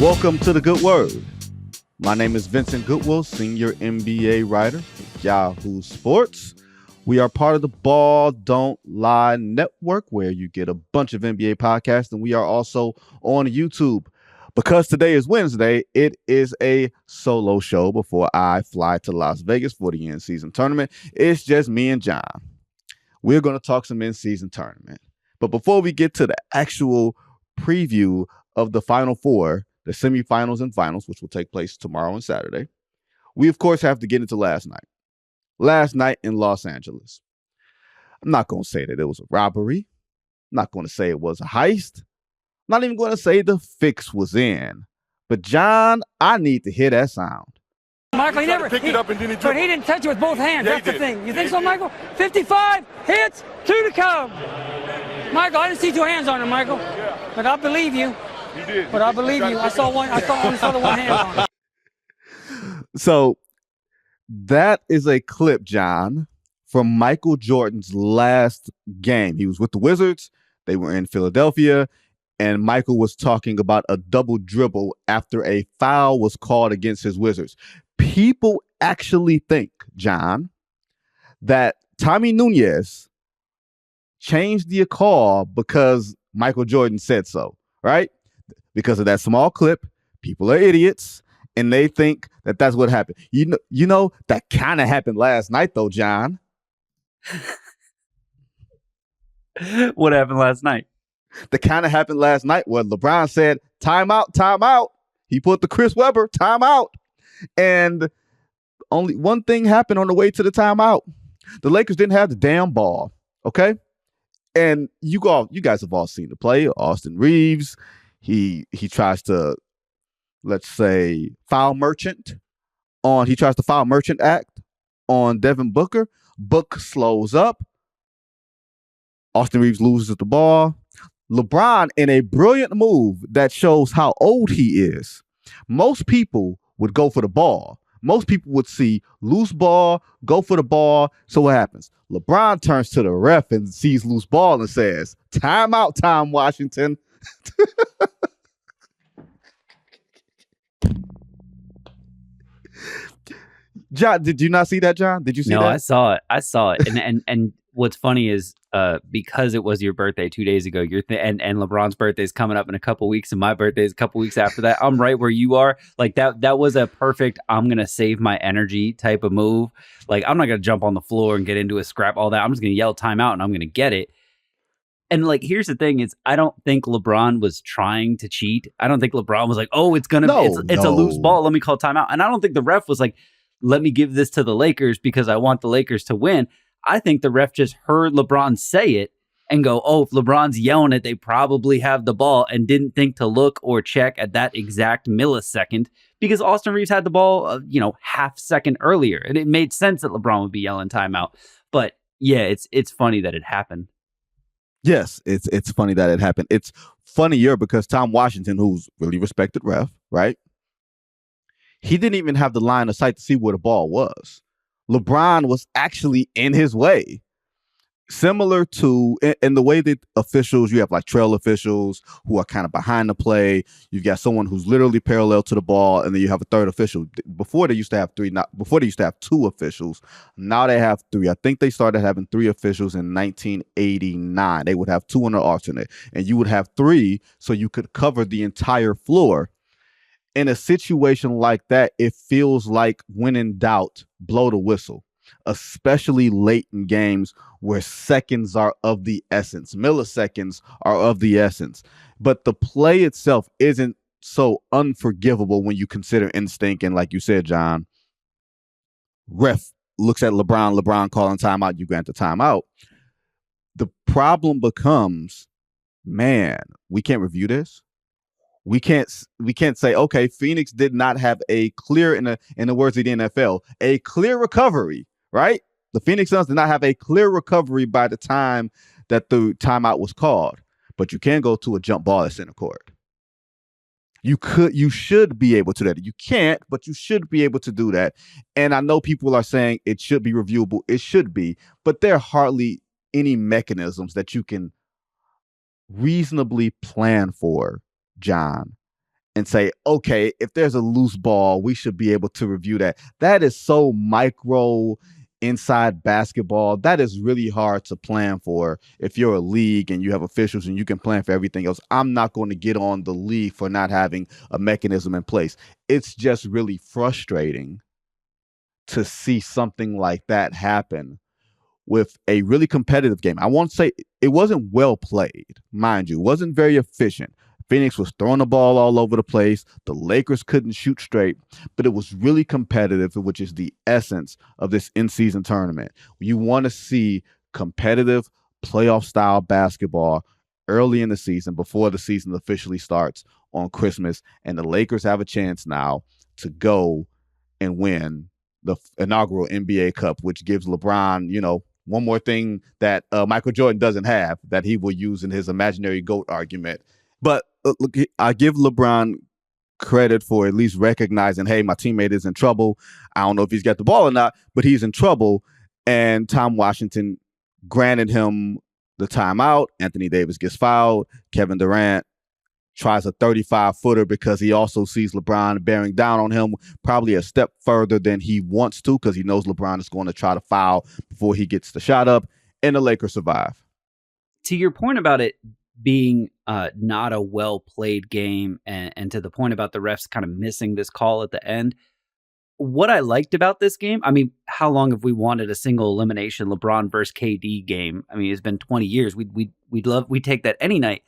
Welcome to The Good Word. My name is Vincent Goodwill, senior NBA writer at Yahoo Sports. We are part of the Ball Don't Lie network, where you get a bunch of NBA podcasts, and we are also on YouTube. Because today is Wednesday, it is a solo show before I fly to Las Vegas for the in-season tournament. It's just me and John. We're going to talk some in-season tournament. But before we get to the actual preview of the Final Four, the semifinals and finals, which will take place tomorrow and Saturday, we, of course, have to get into last night. Last night in Los Angeles. I'm not going to say that it was a robbery. I'm not going to say it was a heist. I'm not even going to say the fix was in. But, John, I need to hear that sound. Michael, he never picked it up and then but he didn't touch it with both hands. Yeah, That's the thing. You think so, Michael? 55 hits, 2 to come. Michael, I didn't see 2 hands on him, Michael. Yeah. But I believe you. You did. But I believe you. I saw one. I only saw the one hand on him. So that is a clip, John, from Michael Jordan's last game. He was with the Wizards. They were in Philadelphia, and Michael was talking about a double dribble after a foul was called against his Wizards. People actually think, John, that Tommy Nunez changed the call because Michael Jordan said so, right? Because of that small clip, people are idiots, and they think that that's what happened. You know that kind of happened last night, though, John. What happened last night? The kind of happened last night where LeBron said, timeout, timeout. He put the Chris Webber timeout. And only one thing happened on the way to the timeout. The Lakers didn't have the damn ball, okay? And you guys have all seen the play. Austin Reeves, he tries to, let's say, he tries to foul merchant act on Devin Booker. Book slows up. Austin Reeves loses the ball. LeBron, in a brilliant move that shows how old he is, most people would go for the ball. Most people would see loose ball, go for the ball. So what happens? LeBron turns to the ref and sees loose ball and says, timeout time, Washington. John, did you not see that, John? Did you see that? No, I saw it. And what's funny is because it was your birthday 2 days ago, and LeBron's birthday is coming up in a couple weeks, and my birthday is a couple weeks after that. I'm right where you are. Like that was a perfect, I'm gonna save my energy type of move. Like, I'm not gonna jump on the floor and get into a scrap, all that. I'm just gonna yell timeout and I'm gonna get it. And like, here's the thing is, I don't think LeBron was trying to cheat. I don't think LeBron was like, oh, it's a loose ball, let me call timeout. And I don't think the ref was like, let me give this to the Lakers because I want the Lakers to win. I think the ref just heard LeBron say it and go, oh, if LeBron's yelling it, they probably have the ball, and didn't think to look or check at that exact millisecond because Austin Reeves had the ball, half second earlier. And it made sense that LeBron would be yelling timeout. But yeah, it's funny that it happened. Yes, it's funny that it happened. It's funnier because Tom Washington, who's really respected ref, right? He didn't even have the line of sight to see where the ball was. LeBron was actually in his way. Similar to in the way that officials, you have like trail officials who are kind of behind the play. You've got someone who's literally parallel to the ball, and then you have a third official. Before they used to have 3, before they used to have 2 officials. Now they have 3. I think they started having 3 officials in 1989. They would have 2 on the alternate, and you would have 3 so you could cover the entire floor. In a situation like that, it feels like, when in doubt, blow the whistle, especially late in games where seconds are of the essence, milliseconds are of the essence. But the play itself isn't so unforgivable when you consider instinct. And like you said, John, ref looks at LeBron calling timeout, you grant the timeout. The problem becomes, man, we can't review this. We can't say, okay, Phoenix did not have a clear, in the words of the NFL, a clear recovery, right? The Phoenix Suns did not have a clear recovery by the time that the timeout was called. But you can go to a jump ball at center court. You should be able to do that. You can't, but you should be able to do that. And I know people are saying it should be reviewable. It should be, but there are hardly any mechanisms that you can reasonably plan for, John, and say, okay, if there's a loose ball, we should be able to review that. That is so micro inside basketball. That is really hard to plan for if you're a league and you have officials and you can plan for everything else. I'm not going to get on the league for not having a mechanism in place. It's just really frustrating to see something like that happen with a really competitive game. I won't say it wasn't well played, mind you. It wasn't very efficient. Phoenix was throwing the ball all over the place. The Lakers couldn't shoot straight, but it was really competitive, which is the essence of this in-season tournament. You want to see competitive playoff-style basketball early in the season before the season officially starts on Christmas, and the Lakers have a chance now to go and win the inaugural NBA Cup, which gives LeBron, one more thing that Michael Jordan doesn't have that he will use in his imaginary GOAT argument. But look, I give LeBron credit for at least recognizing, hey, my teammate is in trouble. I don't know if he's got the ball or not, but he's in trouble. And Tom Washington granted him the timeout. Anthony Davis gets fouled. Kevin Durant tries a 35-footer because he also sees LeBron bearing down on him probably a step further than he wants to because he knows LeBron is going to try to foul before he gets the shot up, and the Lakers survive. To your point about it being not a well-played game and to the point about the refs kind of missing this call at the end, what I liked about this game, I mean, how long have we wanted a single elimination LeBron versus KD game? I mean, it's been 20 years. We'd take that any night.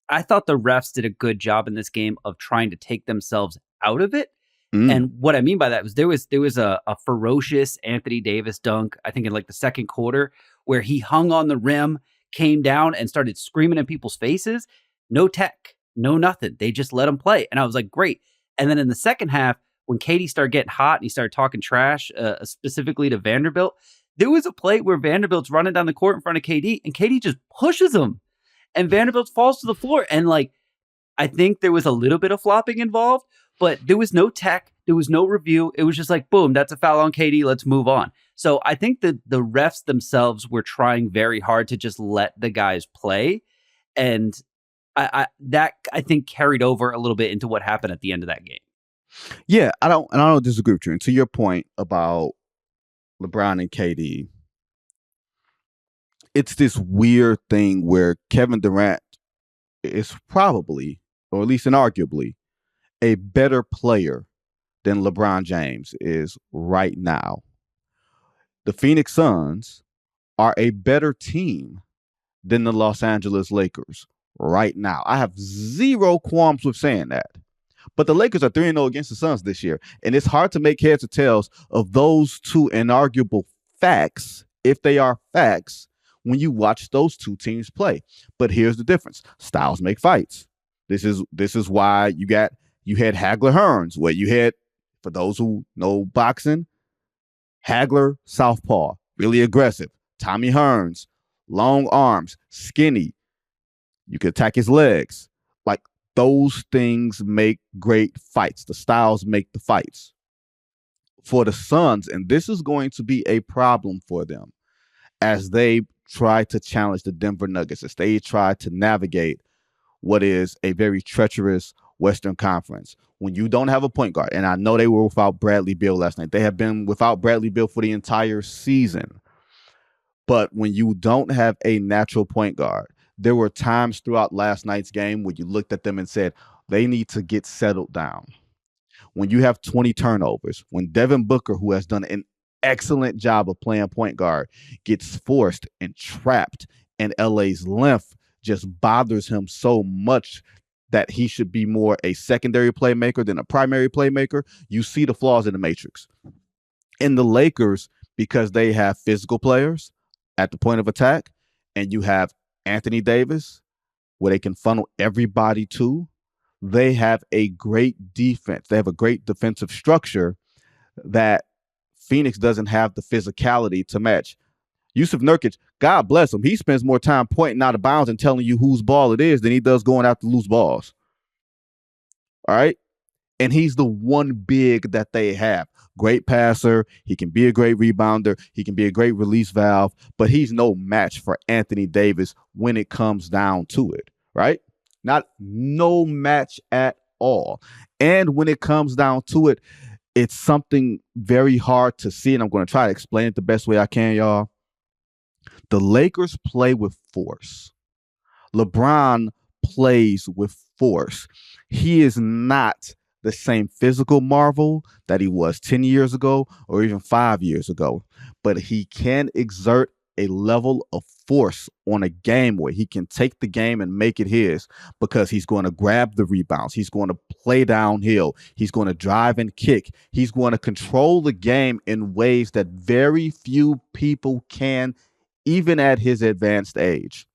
I thought the refs did a good job in this game of trying to take themselves out of it. And what I mean by that was there was a ferocious Anthony Davis dunk, I think in like the second quarter, where he hung on the rim, came down and started screaming in people's faces. No tech, no nothing. They just let him play. And I was like, great. And then in the second half, when KD started getting hot and he started talking trash, specifically to Vanderbilt, there was a play where Vanderbilt's running down the court in front of KD and KD just pushes him. And Vanderbilt falls to the floor. And like, I think there was a little bit of flopping involved, but there was no tech. There was no review. It was just like, boom, that's a foul on KD. Let's move on. So I think that the refs themselves were trying very hard to just let the guys play. And I think carried over a little bit into what happened at the end of that game. Yeah, I don't disagree with you. And to your point about LeBron and KD, it's this weird thing where Kevin Durant is probably, or at least inarguably, a better player than LeBron James is right now. The Phoenix Suns are a better team than the Los Angeles Lakers right now. I have zero qualms with saying that. But the Lakers are 3-0 against the Suns this year. And it's hard to make heads or tails of those two inarguable facts, if they are facts, when you watch those two teams play. But here's the difference. Styles make fights. This is why you had Hagler Hearns, where you had, for those who know boxing, Hagler, southpaw, really aggressive. Tommy Hearns, long arms, skinny. You could attack his legs. Like, those things make great fights. The styles make the fights. For the Suns, and this is going to be a problem for them as they try to challenge the Denver Nuggets, as they try to navigate what is a very treacherous Western Conference. When you don't have a point guard, and I know they were without Bradley Beal last night. They have been without Bradley Beal for the entire season. But when you don't have a natural point guard, there were times throughout last night's game where you looked at them and said, they need to get settled down. When you have 20 turnovers, when Devin Booker, who has done an excellent job of playing point guard, gets forced and trapped, and LA's length just bothers him so much that he should be more a secondary playmaker than a primary playmaker, you see the flaws in the matrix. In the Lakers, because they have physical players at the point of attack, and you have Anthony Davis, where they can funnel everybody to, they have a great defense. They have a great defensive structure that Phoenix doesn't have the physicality to match. Yusuf Nurkic, God bless him, he spends more time pointing out of bounds and telling you whose ball it is than he does going after loose balls. All right? And he's the one big that they have. Great passer. He can be a great rebounder. He can be a great release valve, but he's no match for Anthony Davis when it comes down to it, right? No match at all. And when it comes down to it, it's something very hard to see. And I'm going to try to explain it the best way I can, y'all. The Lakers play with force. LeBron plays with force. He is not the same physical marvel that he was 10 years ago or even 5 years ago, but he can exert a level of force on a game where he can take the game and make it his, because he's going to grab the rebounds. He's going to play downhill. He's going to drive and kick. He's going to control the game in ways that very few people can, even at his advanced age.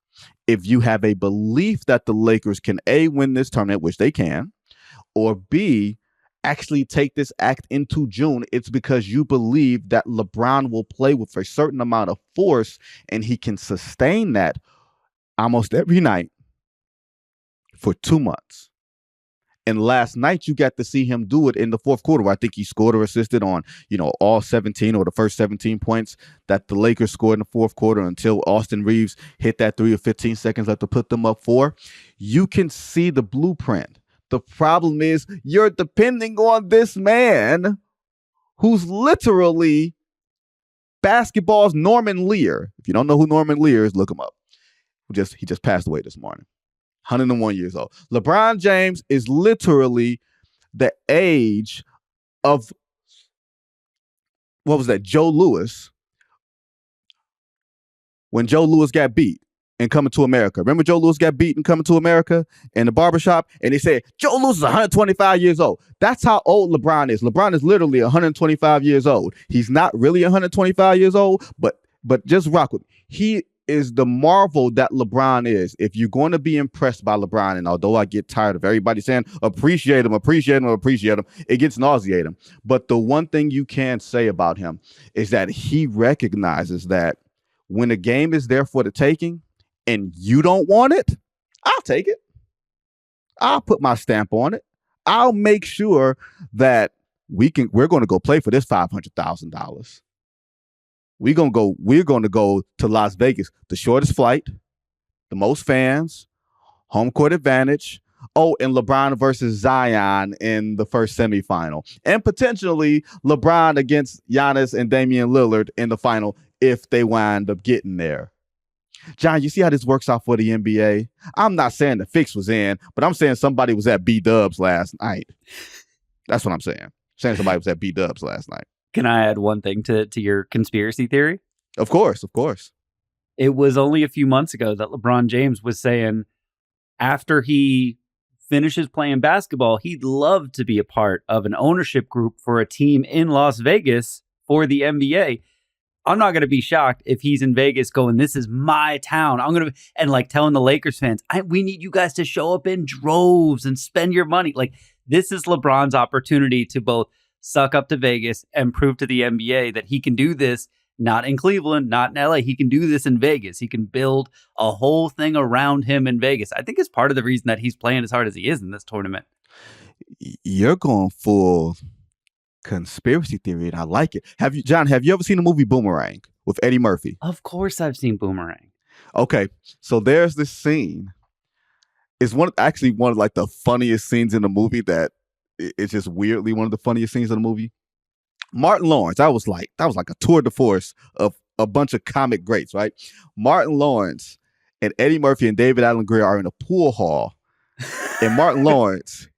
If you have a belief that the Lakers can A, win this tournament, which they can, or B, actually take this act into June, it's because you believe that LeBron will play with a certain amount of force and he can sustain that almost every night for 2 months. And last night you got to see him do it in the fourth quarter, where I think he scored or assisted on, all 17 or the first 17 points that the Lakers scored in the fourth quarter until Austin Reeves hit that 3 or 15 seconds left to put them up 4. You can see the blueprint. The problem is you're depending on this man who's literally basketball's Norman Lear. If you don't know who Norman Lear is, look him up. He just passed away this morning. 101 years old. LeBron James is literally the age of, Joe Louis, when Joe Louis got beat in Coming to America. Remember Joe Louis got beat in Coming to America in the barbershop? And they said, Joe Louis is 125 years old. That's how old LeBron is. LeBron is literally 125 years old. He's not really 125 years old, but just rock with me. He is the marvel that LeBron is. If you're going to be impressed by LeBron, and although I get tired of everybody saying, appreciate him, it gets nauseating. But the one thing you can say about him is that he recognizes that when a game is there for the taking and you don't want it, I'll take it. I'll put my stamp on it. I'll make sure that we're going to go play for this $500,000. We're going to go to Las Vegas, the shortest flight, the most fans, home court advantage. Oh, and LeBron versus Zion in the first semifinal. And potentially LeBron against Giannis and Damian Lillard in the final if they wind up getting there. John, you see how this works out for the NBA? I'm not saying the fix was in, but I'm saying somebody was at B-Dubs last night. That's what I'm saying. Saying somebody was at B-Dubs last night. Can I add one thing to your conspiracy theory? Of course. It was only a few months ago that LeBron James was saying after he finishes playing basketball, he'd love to be a part of an ownership group for a team in Las Vegas for the NBA. I'm not going to be shocked if he's in Vegas going, this is my town. And telling the Lakers fans, we need you guys to show up in droves and spend your money. This is LeBron's opportunity to both suck up to Vegas and prove to the NBA that he can do this, not in Cleveland, not in LA. He can do this in Vegas. He can build a whole thing around him in Vegas. I think it's part of the reason that he's playing as hard as he is in this tournament. You're going full conspiracy theory, and I like it. Have you ever seen the movie Boomerang with Eddie Murphy? Of course I've seen Boomerang. Okay, so there's this scene. It's one of the funniest scenes in the movie that it's just weirdly one of the funniest scenes in the movie. Martin Lawrence, that was like a tour de force of a bunch of comic greats, right? Martin Lawrence and Eddie Murphy and David Alan Grier are in a pool hall, and Martin Lawrence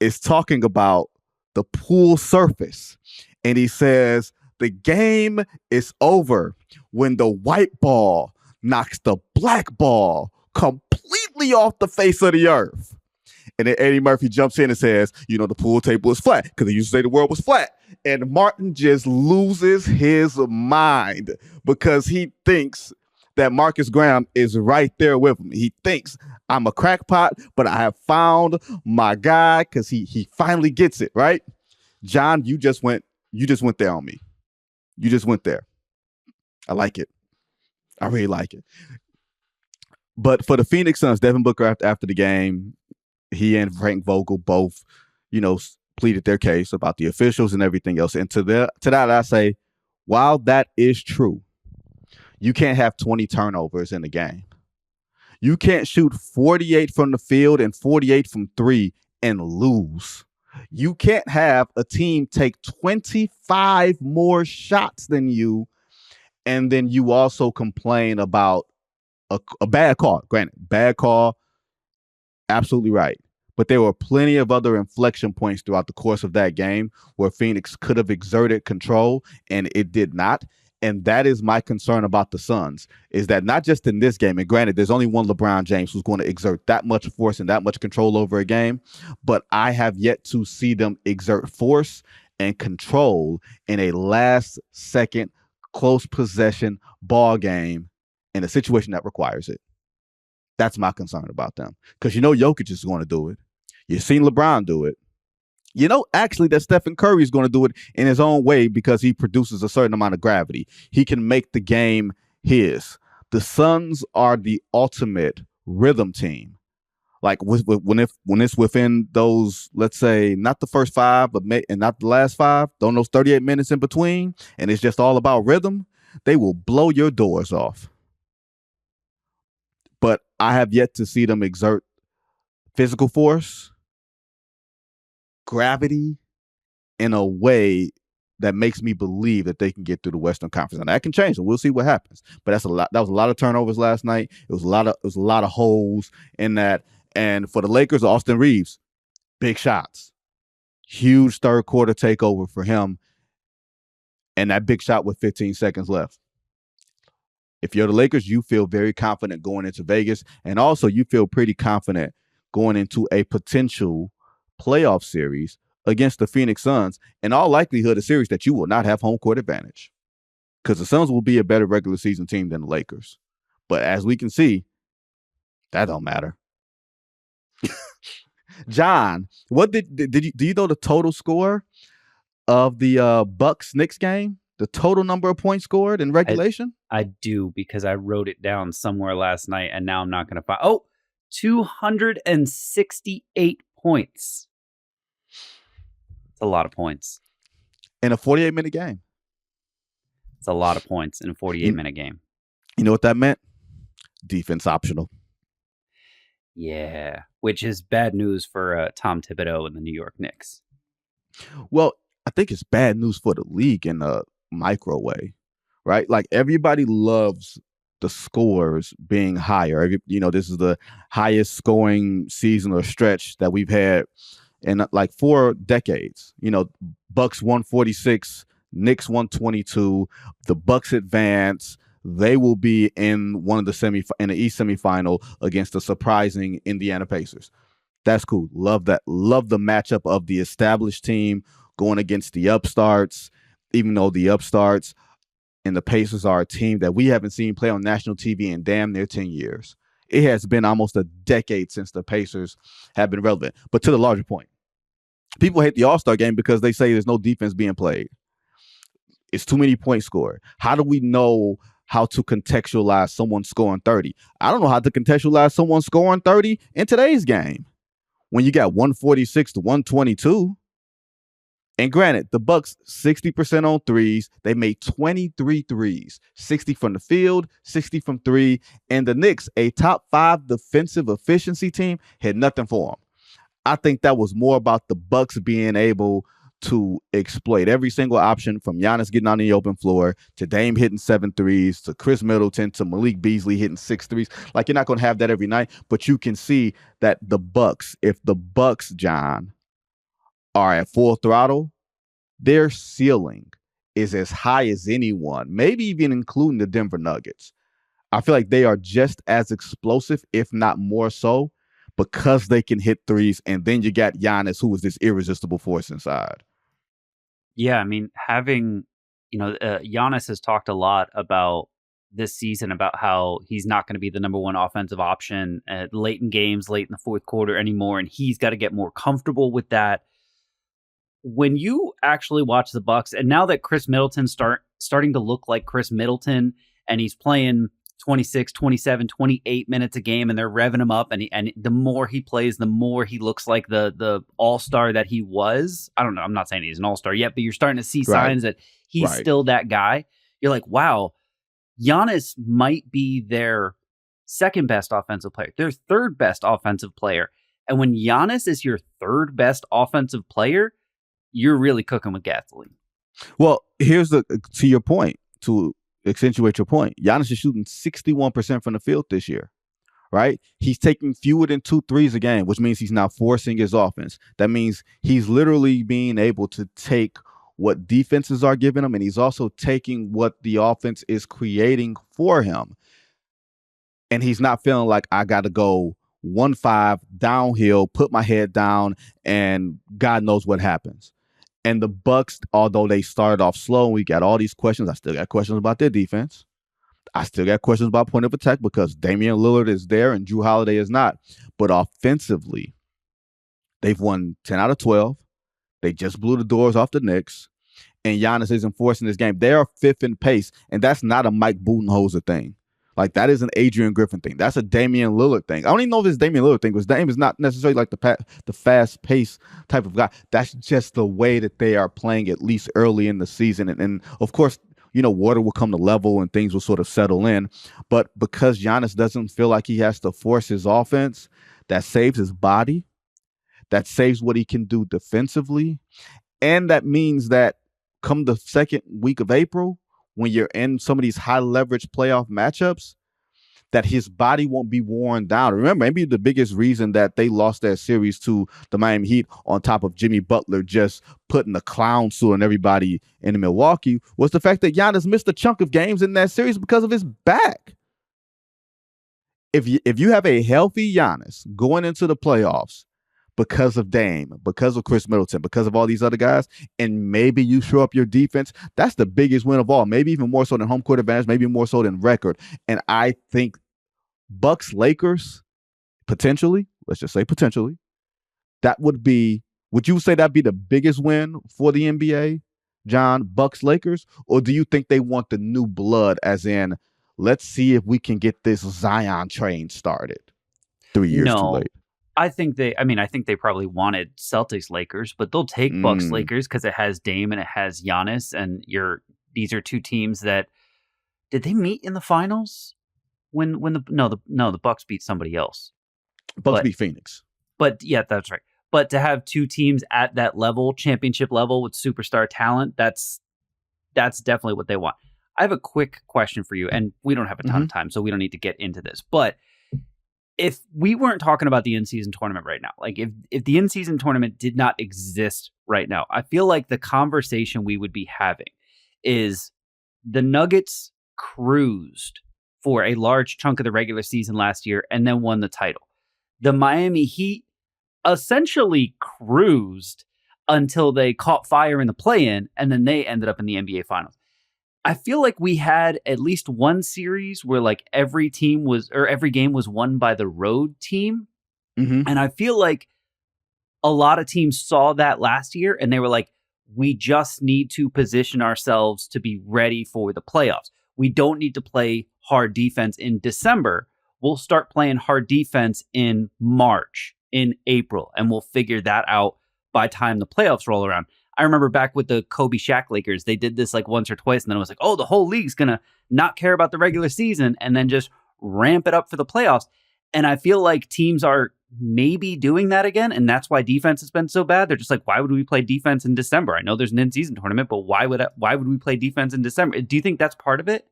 is talking about the pool surface, and he says the game is over when the white ball knocks the black ball completely off the face of the earth. And then Eddie Murphy jumps in and says, the pool table is flat, because he used to say the world was flat. And Martin just loses his mind because he thinks that Marcus Graham is right there with him. He thinks I'm a crackpot, but I have found my guy, because he finally gets it, right? John, you just went there on me. You just went there. I like it. I really like it. But for the Phoenix Suns, Devin Booker after the game, he and Frank Vogel both, pleaded their case about the officials and everything else. And to that I say, while that is true, you can't have 20 turnovers in a game. You can't shoot 48 from the field and 48 from 3 and lose. You can't have a team take 25 more shots than you, and then you also complain about a bad call. Granted, bad call, absolutely right. But there were plenty of other inflection points throughout the course of that game where Phoenix could have exerted control and it did not. And that is my concern about the Suns, is that not just in this game, and granted, there's only one LeBron James who's going to exert that much force and that much control over a game, but I have yet to see them exert force and control in a last second close possession ball game in a situation that requires it. That's my concern about them. Because Jokic is going to do it. You've seen LeBron do it. Actually, that Stephen Curry is going to do it in his own way because he produces a certain amount of gravity. He can make the game his. The Suns are the ultimate rhythm team. Like when it's within those, let's say, not the first 5, but and not the last 5, those 38 minutes in between, and it's just all about rhythm, they will blow your doors off. But I have yet to see them exert physical force, gravity, in a way that makes me believe that they can get through the Western Conference. And that can change, and we'll see what happens. But that's a lot. That was a lot of turnovers last night. It was a lot of holes in that. And for the Lakers, Austin Reeves, big shots, huge third quarter takeover for him, and that big shot with 15 seconds left. If you're the Lakers, you feel very confident going into Vegas, and also you feel pretty confident going into a potential playoff series against the Phoenix Suns, in all likelihood, a series that you will not have home court advantage, because the Suns will be a better regular season team than the Lakers. But as we can see, that don't matter. John, what do you know the total score of the Bucks Knicks game? The total number of points scored in regulation? I do, because I wrote it down somewhere last night, and now I'm not going to find. Oh, 268 points. It's a lot of points. In a 48-minute game. It's a lot of points in a 48-minute game. You know what that meant? Defense optional. Yeah, which is bad news for Tom Thibodeau and the New York Knicks. Well, I think it's bad news for the league in a micro way, right? Like, everybody loves the scores being higher. This is the highest scoring season or stretch that we've had in like 4 decades. Bucks 146, Knicks 122. The Bucks advance. They will be in one of the in the East semifinal against the surprising Indiana Pacers. That's cool. Love that. Love the matchup of the established team going against the upstarts, even though the upstarts and the Pacers are a team that we haven't seen play on national TV in damn near 10 years. It has been almost a decade since the Pacers have been relevant. But to the larger point, people hate the All-Star game because they say there's no defense being played. It's too many points scored. How do we know how to contextualize someone scoring 30? I don't know how to contextualize someone scoring 30 in today's game when you got 146 to 122. And granted, the Bucks 60% on threes. They made 23 threes, 60 from the field, 60 from 3. And the Knicks, a top 5 defensive efficiency team, had nothing for them. I think that was more about the Bucks being able to exploit every single option, from Giannis getting on the open floor to Dame hitting 7 threes to Chris Middleton to Malik Beasley hitting 6 threes. Like, you're not going to have that every night, but you can see that the Bucks, if the Bucks, John, are at full throttle, their ceiling is as high as anyone, maybe even including the Denver Nuggets. I feel like they are just as explosive, if not more so, because they can hit threes. And then you got Giannis, who is this irresistible force inside. Yeah, I mean, Giannis has talked a lot about this season about how he's not going to be the number 1 offensive option late in games, late in the fourth quarter anymore, and he's got to get more comfortable with that. When you actually watch the Bucks, and now that Chris Middleton's starting to look like Chris Middleton, and he's playing 26, 27, 28 minutes a game, and they're revving him up, and the more he plays, the more he looks like the all-star that he was. I don't know. I'm not saying he's an all-star yet, but you're starting to see signs that he's still that guy. You're like, wow, Giannis might be their second best offensive player, their third best offensive player. And when Giannis is your third best offensive player, you're really cooking with gasoline. Well, here's to your point, to accentuate your point. Giannis is shooting 61% from the field this year, right? He's taking fewer than 2 threes a game, which means he's now forcing his offense. That means he's literally being able to take what defenses are giving him, and he's also taking what the offense is creating for him. And he's not feeling like I got to go 1-5 downhill, put my head down, and God knows what happens. And the Bucks, although they started off slow and we got all these questions, I still got questions about their defense. I still got questions about point of attack because Damian Lillard is there and Jrue Holiday is not. But offensively, they've won 10 out of 12. They just blew the doors off the Knicks. And Giannis is enforcing this game. They are fifth in pace, and that's not a Mike Budenholzer thing. Like, that is an Adrian Griffin thing. That's a Damian Lillard thing. I don't even know if it's Damian Lillard thing, because Dame is not necessarily like the fast-paced type of guy. That's just the way that they are playing, at least early in the season. And of course, water will come to level and things will sort of settle in. But because Giannis doesn't feel like he has to force his offense, that saves his body. That saves what he can do defensively. And that means that come the second week of April, when you're in some of these high leverage playoff matchups, that his body won't be worn down. Remember, maybe the biggest reason that they lost that series to the Miami Heat, on top of Jimmy Butler just putting a clown suit on everybody in Milwaukee, was the fact that Giannis missed a chunk of games in that series because of his back. If you have a healthy Giannis going into the playoffs, because of Dame, because of Chris Middleton, because of all these other guys, and maybe you show up your defense, that's the biggest win of all. Maybe even more so than home court advantage, maybe more so than record. And I think Bucks Lakers, potentially, let's just say potentially, would you say that'd be the biggest win for the NBA, John? Bucks Lakers? Or do you think they want the new blood, as in, let's see if we can get this Zion train started 3 years too late? I think they probably wanted Celtics Lakers, but they'll take Bucks Lakers because it has Dame and it has Giannis, and these are two teams that, did they meet in the finals? The Bucks beat somebody else. Bucks beat Phoenix. But yeah, that's right. But to have two teams at that level, championship level with superstar talent, that's definitely what they want. I have a quick question for you, and we don't have a ton of time, so we don't need to get into this, but if we weren't talking about the in-season tournament right now, like if the in-season tournament did not exist right now, I feel like the conversation we would be having is the Nuggets cruised for a large chunk of the regular season last year and then won the title. The Miami Heat essentially cruised until they caught fire in the play-in, and then they ended up in the NBA Finals. I feel like we had at least one series where like every game was won by the road team. Mm-hmm. And I feel like a lot of teams saw that last year and they were like, we just need to position ourselves to be ready for the playoffs. We don't need to play hard defense in December. We'll start playing hard defense in March, in April, and we'll figure that out by time the playoffs roll around. I remember back with the Kobe Shaq Lakers, they did this like once or twice, and then it was like, oh, the whole league's going to not care about the regular season and then just ramp it up for the playoffs. And I feel like teams are maybe doing that again, and that's why defense has been so bad. They're just like, why would we play defense in December? I know there's an in-season tournament, but why would we play defense in December? Do you think that's part of it?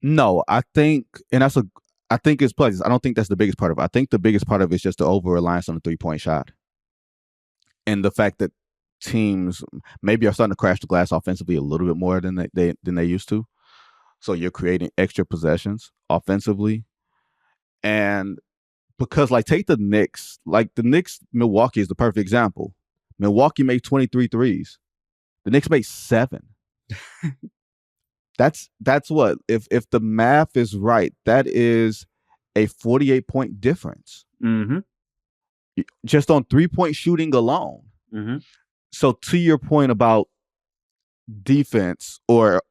No, I think it's places. I don't think that's the biggest part of it. I think the biggest part of it is just the over-reliance on the three-point shot. And the fact that teams maybe are starting to crash the glass offensively a little bit more than they used to. So you're creating extra possessions offensively. And because take the Knicks, Milwaukee is the perfect example. Milwaukee made 23 threes. The Knicks made 7. That's what, if the math is right, that is a 48-point difference. Mm-hmm. Just on 3-point shooting alone. Mm-hmm. So to your point about defense, or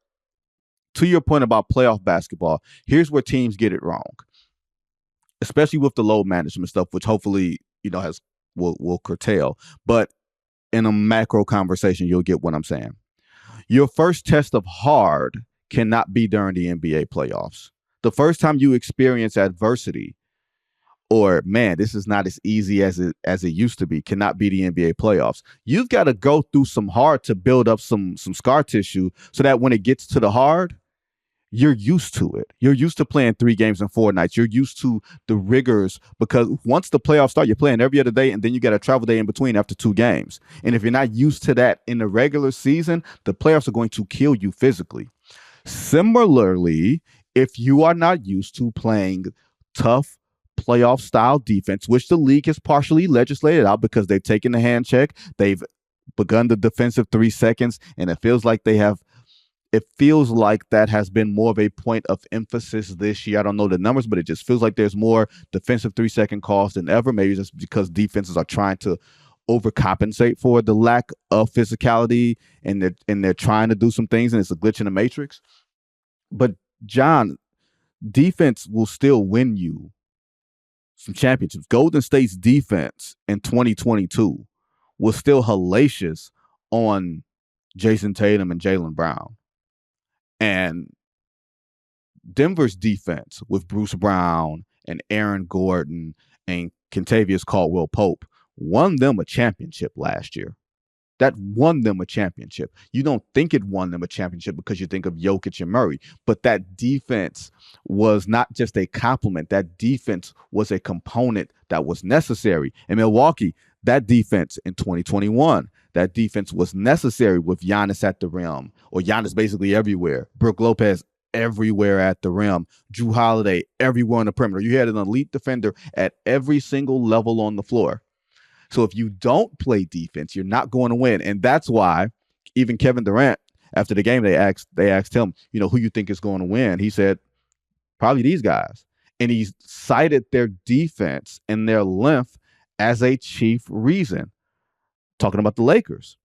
to your point about playoff basketball, here's where teams get it wrong, especially with the load management stuff, which hopefully will curtail. But in a macro conversation, you'll get what I'm saying. Your first test of hard cannot be during the NBA playoffs. The first time you experience adversity or man, this is not as easy as it used to be, cannot be the NBA playoffs. You've got to go through some hard to build up some scar tissue so that when it gets to the hard, you're used to it. You're used to playing 3 games in 4 nights. You're used to the rigors, because once the playoffs start, you're playing every other day, and then you got a travel day in between after 2 games. And if you're not used to that in the regular season, the playoffs are going to kill you physically. Similarly, if you are not used to playing tough playoff style defense, which the league has partially legislated out because they've taken the hand check, they've begun the defensive 3 seconds, and it feels like that has been more of a point of emphasis this year. I don't know the numbers, but it just feels like there's more defensive 3-second calls than ever. Maybe just because defenses are trying to overcompensate for the lack of physicality, and they're trying to do some things, and it's a glitch in the matrix. But John, defense will still win you some championships. Golden State's defense in 2022 was still hellacious on Jason Tatum and Jaylen Brown. And Denver's defense with Bruce Brown and Aaron Gordon and Kentavious Caldwell-Pope won them a championship last year. That won them a championship. You don't think it won them a championship because you think of Jokic and Murray, but that defense was not just a compliment. That defense was a component that was necessary. In Milwaukee, that defense in 2021, that defense was necessary with Giannis at the rim, or Giannis basically everywhere. Brook Lopez everywhere at the rim. Jrue Holiday everywhere on the perimeter. You had an elite defender at every single level on the floor. So if you don't play defense, you're not going to win. And that's why even Kevin Durant, after the game, they asked him, who you think is going to win? He said, probably these guys. And he cited their defense and their length as a chief reason, talking about the Lakers.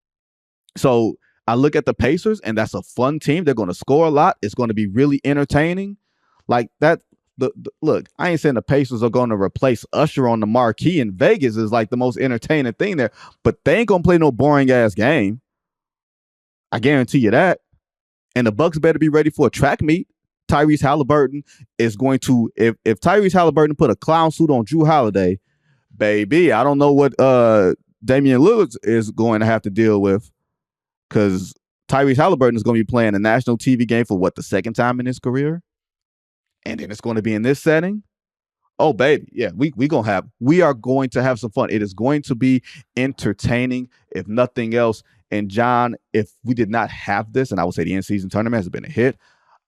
So I look at the Pacers, and that's a fun team. They're going to score a lot. It's going to be really entertaining. Like that. Look, I ain't saying the Pacers are going to replace Usher on the marquee in Vegas is like the most entertaining thing there, but they ain't going to play no boring ass game. I guarantee you that. And the Bucks better be ready for a track meet. Tyrese Halliburton is going to, if Tyrese Halliburton put a clown suit on Jrue Holiday, baby, I don't know what Damian Lillard is going to have to deal with, because Tyrese Halliburton is going to be playing a national TV game for the second time in his career. And then it's going to be in this setting. Oh, baby. Yeah, we are going to have some fun. It is going to be entertaining, if nothing else. And John, if we did not have this, and I would say the in-season tournament has been a hit,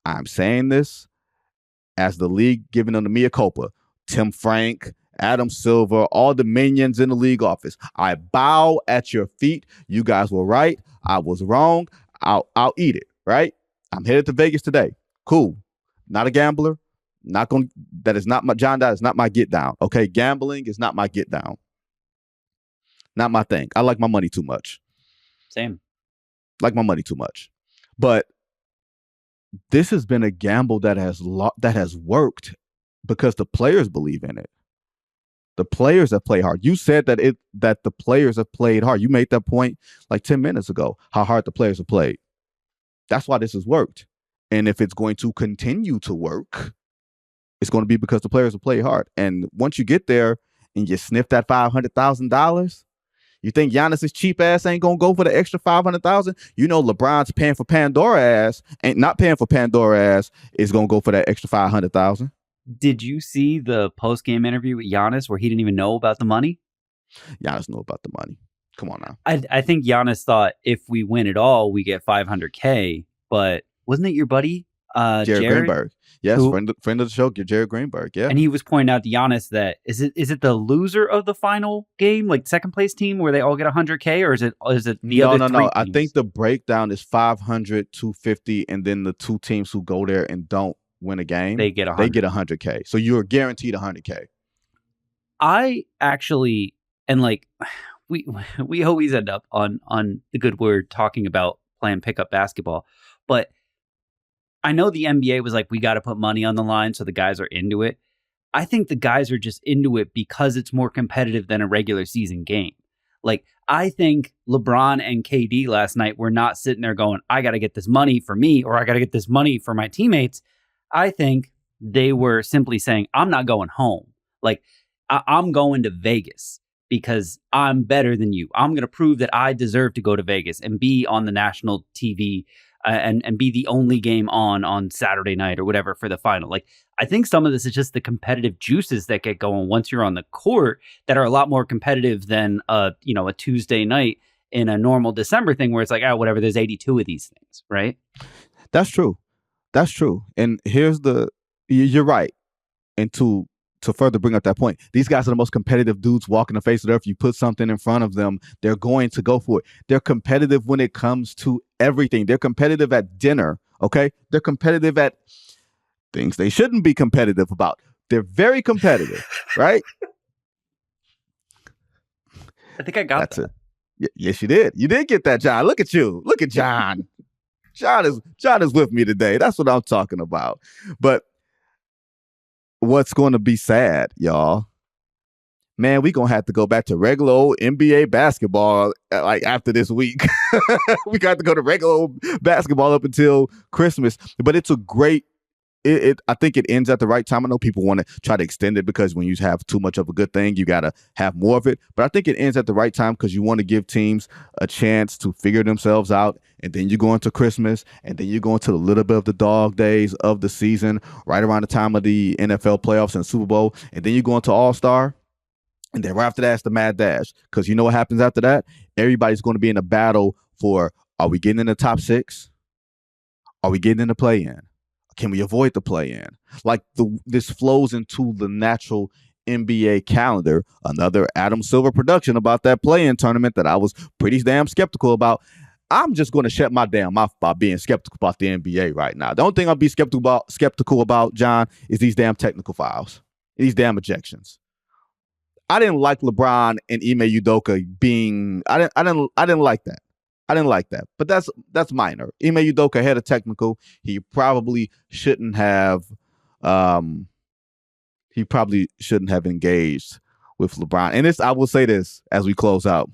I'm saying this as the league giving them the mea culpa. Tim Frank, Adam Silver, all the minions in the league office, I bow at your feet. You guys were right. I was wrong. I'll eat it, right? I'm headed to Vegas today. Cool. Not a gambler. That is not my John. That is not my get down. Okay, gambling is not my get down. Not my thing. I like my money too much. Same. Like my money too much. But this has been a gamble that has worked because the players believe in it. The players have played hard. You said that the players have played hard. You made that point like 10 minutes ago, how hard the players have played. That's why this has worked. And if it's going to continue to work, it's going to be because the players will play hard. And once you get there and you sniff that $500,000, you think Giannis's cheap ass ain't going to go for the extra $500,000? LeBron's paying for Pandora ass, ain't not paying for Pandora ass, is going to go for that extra $500,000. Did you see the post-game interview with Giannis where he didn't even know about the money? Giannis knew about the money. Come on now. I think Giannis thought if we win it all, we get $500K. But wasn't it your buddy, Jared Greenberg? Yes, friend of the show, Jared Greenberg. Yeah, and he was pointing out to Giannis that is it the loser of the final game, like second place team, where they all get $100K, or is it the other? No. Teams? I think the breakdown is 500, 250, and then the 2 teams who go there and don't win a game, they get $100K. So you're guaranteed $100K. I actually, and like we always end up on the good word talking about playing pickup basketball, but I know the NBA was like, we got to put money on the line, so the guys are into it. I think the guys are just into it because it's more competitive than a regular season game. Like, I think LeBron and KD last night were not sitting there going, I got to get this money for me, or I got to get this money for my teammates. I think they were simply saying, I'm not going home. Like, I'm going to Vegas because I'm better than you. I'm going to prove that I deserve to go to Vegas and be on the national TV and be the only game on Saturday night or whatever for the final. Like, I think some of this is just the competitive juices that get going once you're on the court that are a lot more competitive than a Tuesday night in a normal December thing where it's like, oh, whatever, there's 82 of these things, right? That's true. That's true. And you're right. And to further bring up that point, these guys are the most competitive dudes walking the face of the earth. You put something in front of them, they're going to go for it. They're competitive when it comes to everything. They're competitive at dinner, okay? They're competitive at things they shouldn't be competitive about. They're very competitive, right? I think I got that. Yes, you did. You did get that, John. Look at you. Look at John. John is with me today. That's what I'm talking about. But what's going to be sad, y'all? Man, we're going to have to go back to regular old NBA basketball like after this week. We got to go to regular old basketball up until Christmas. But it's a great I think it ends at the right time. I know people want to try to extend it because when you have too much of a good thing, you got to have more of it. But I think it ends at the right time because you want to give teams a chance to figure themselves out. And then you go into Christmas, and then you go into a little bit of the dog days of the season, right around the time of the NFL playoffs and Super Bowl. And then you go into All-Star. And then right after that, it's the Mad Dash. Because you know what happens after that? Everybody's going to be in a battle for, are we getting in the top 6? Are we getting in the play-in? Can we avoid the play-in? Like this flows into the natural NBA calendar. Another Adam Silver production about that play-in tournament that I was pretty damn skeptical about. I'm just going to shut my damn mouth about being skeptical about the NBA right now. The only thing I'll be skeptical about, John, is these damn technical fouls, these damn ejections. I didn't like LeBron and Ime Udoka being. I didn't like that. I didn't like that, but that's minor. Ime Udoka had a technical. He probably shouldn't have. He probably shouldn't have engaged with LeBron. And I will say this as we close out: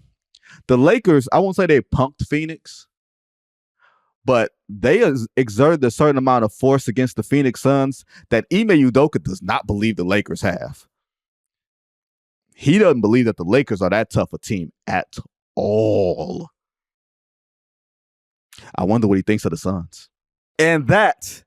the Lakers. I won't say they punked Phoenix, but they exerted a certain amount of force against the Phoenix Suns that Ime Udoka does not believe the Lakers have. He doesn't believe that the Lakers are that tough a team at all. I wonder what he thinks of the Suns. And that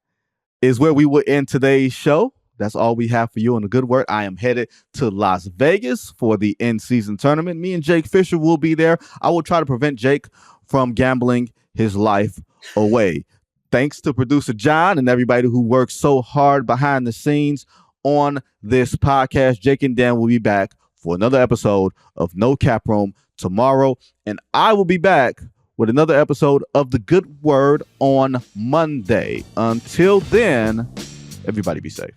is where we will end today's show. That's all we have for you on the good word. I am headed to Las Vegas for the in-season tournament. Me and Jake Fisher will be there. I will try to prevent Jake from gambling his life away. Thanks to producer John and everybody who works so hard behind the scenes on this podcast. Jake and Dan will be back for another episode of No Cap Room tomorrow. And I will be back with another episode of The Good Word on Monday. Until then, everybody be safe.